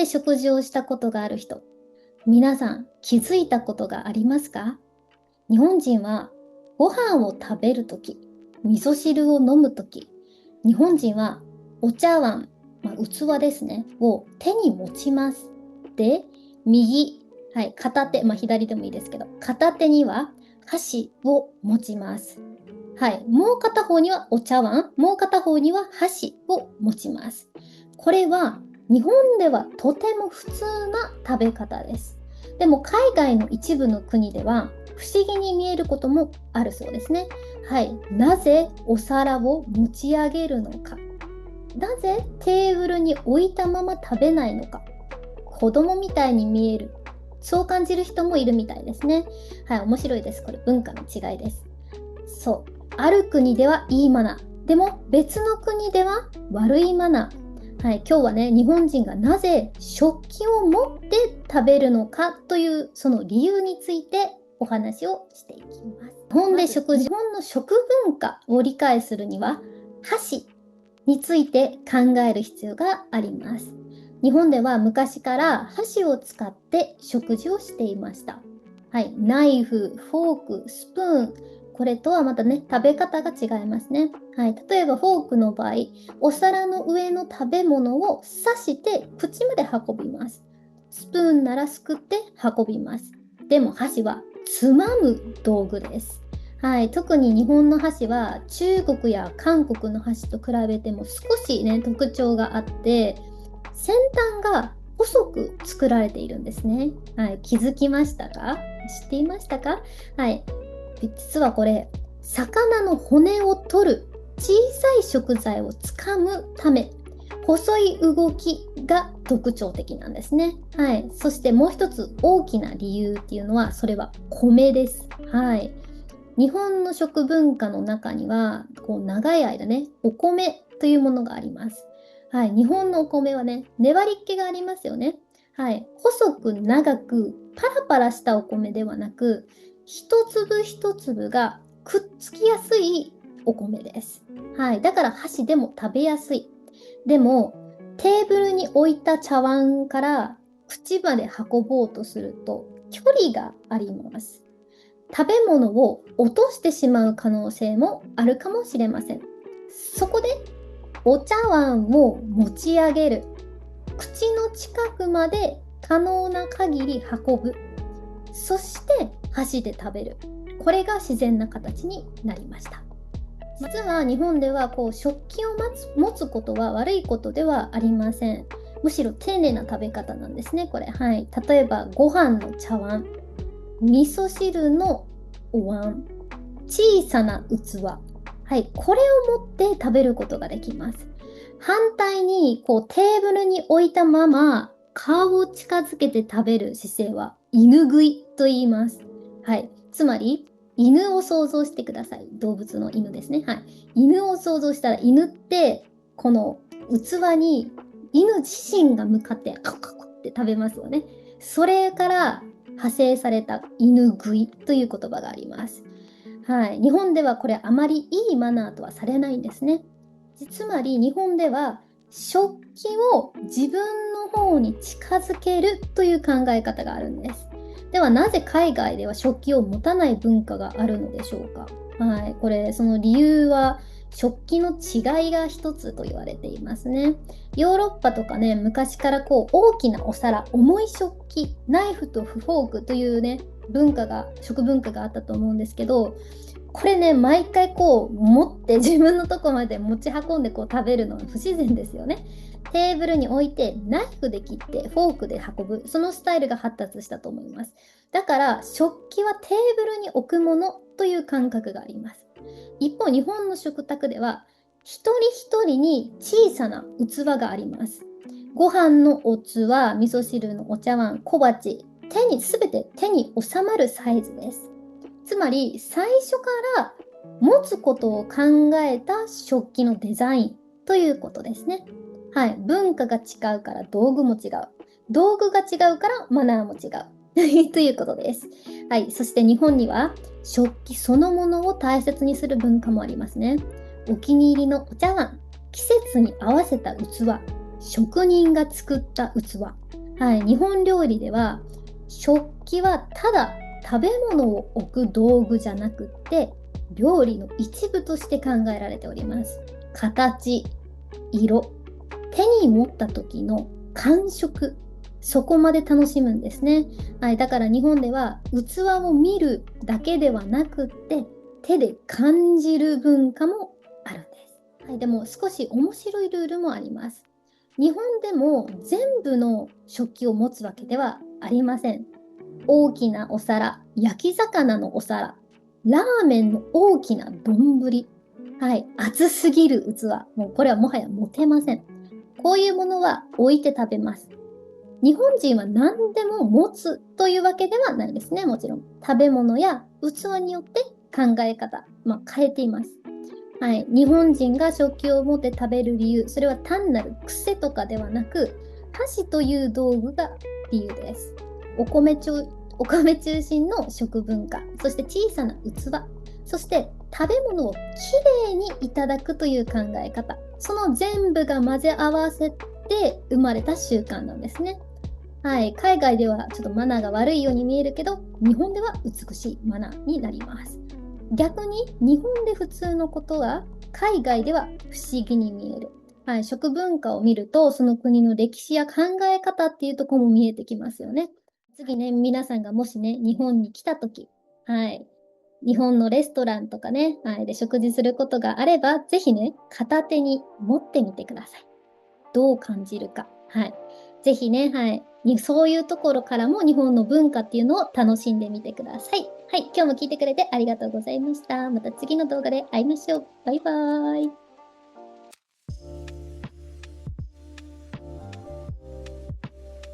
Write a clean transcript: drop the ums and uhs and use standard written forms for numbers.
で食事をしたことがある人、皆さん気づいたことがありますか？日本人はご飯を食べるとき、味噌汁を飲むとき、日本人はお茶碗、器ですね、を手に持ちます。で、右、片手、左でもいいですけど、片手には箸を持ちます。もう片方にはお茶碗、もう片方には箸を持ちます。これは日本ではとても普通な食べ方です。でも海外の一部の国では不思議に見えることもあるそうですね。なぜお皿を持ち上げるのか。なぜテーブルに置いたまま食べないのか。子供みたいに見える。そう感じる人もいるみたいですね。面白いです。これ文化の違いです。そう。ある国ではいいマナー。でも別の国では悪いマナー。今日はね、日本人がなぜ食器を持って食べるのかというその理由についてお話をしていきます。日本の食文化を理解するには箸について考える必要があります。日本では昔から箸を使って食事をしていました。ナイフ、フォーク、スプーン、これとはまたね、食べ方が違いますね。例えばフォークの場合、お皿の上の食べ物を刺して口まで運びます。スプーンならすくって運びます。でも箸はつまむ道具です。特に日本の箸は中国や韓国の箸と比べても少しね、特徴があって、先端が細く作られているんですね。気づきましたか？知っていましたか？実はこれ、魚の骨を取る小さい食材をつかむため、細い動きが特徴的なんですね。そしてもう一つ大きな理由っていうのは、それは米です。日本の食文化の中には、長い間ね、お米というものがあります。日本のお米はね、粘りっ気がありますよね。細く長くパラパラしたお米ではなく、一粒一粒がくっつきやすいお米です。だから箸でも食べやすい。でも、テーブルに置いた茶碗から口まで運ぼうとすると距離があります。食べ物を落としてしまう可能性もあるかもしれません。そこでお茶碗を持ち上げる。口の近くまで可能な限り運ぶ。そして箸で食べる。これが自然な形になりました。実は日本では食器を持つことは悪いことではありません。むしろ丁寧な食べ方なんですね、これ。例えばご飯の茶碗、味噌汁のお椀、小さな器。これを持って食べることができます。反対にテーブルに置いたまま顔を近づけて食べる姿勢は犬食いと言います。つまり犬を想像してください。動物の犬ですね。犬を想像したら、犬ってこの器に犬自身が向かってカクカクって食べますよね。それから派生された犬食いという言葉があります。日本ではこれあまりいいマナーとはされないんですね。つまり日本では食器を自分の方に近づけるという考え方があるんです。ではなぜ海外では食器を持たない文化があるのでしょうか？これその理由は食器の違いが一つと言われていますね。ヨーロッパとかね、昔から大きなお皿、重い食器、ナイフとフォークというね、食文化があったと思うんですけど、これね、毎回持って自分のとこまで持ち運んで食べるのは不自然ですよね。テーブルに置いてナイフで切ってフォークで運ぶ、そのスタイルが発達したと思います。だから食器はテーブルに置くものという感覚があります。一方、日本の食卓では一人一人に小さな器があります。ご飯のおつは、味噌汁のお茶碗、小鉢、全て手に収まるサイズです。つまり最初から持つことを考えた食器のデザインということですね。文化が違うから道具も違う。道具が違うからマナーも違う。ということです。そして日本には食器そのものを大切にする文化もありますね。お気に入りのお茶碗、季節に合わせた器、職人が作った器。はい、日本料理では食器はただ食べ物を置く道具じゃなくって料理の一部として考えられております。形、色、手に持った時の感触、そこまで楽しむんですね。はい、だから日本では器を見るだけではなくって手で感じる文化もあるんです。はい、でも少し面白いルールもあります。日本でも全部の食器を持つわけではありません。大きなお皿、焼き魚のお皿、ラーメンの大きな丼、はい、厚すぎる器、もうこれはもはや持てません。こういうものは置いて食べます。日本人は何でも持つというわけではないですね。もちろん食べ物や器によって考え方、変えています。はい、日本人が食器を持って食べる理由、それは単なる癖とかではなく、箸という道具が理由です。お米中心の食文化、そして小さな器、そして食べ物をきれいにいただくという考え方、その全部が混ぜ合わせて生まれた習慣なんですね。はい、海外ではちょっとマナーが悪いように見えるけど、日本では美しいマナーになります。逆に日本で普通のことは海外では不思議に見える。はい、食文化を見るとその国の歴史や考え方っていうところも見えてきますよね。次ね、皆さんがもしね、日本に来た時、はい、日本のレストランとかね、はい、で食事することがあれば、ぜひね、片手に持ってみてください。どう感じるか。はい。ぜひね、はい。そういうところからも日本の文化っていうのを楽しんでみてください。はい。今日も聞いてくれてありがとうございました。また次の動画で会いましょう。バイバーイ。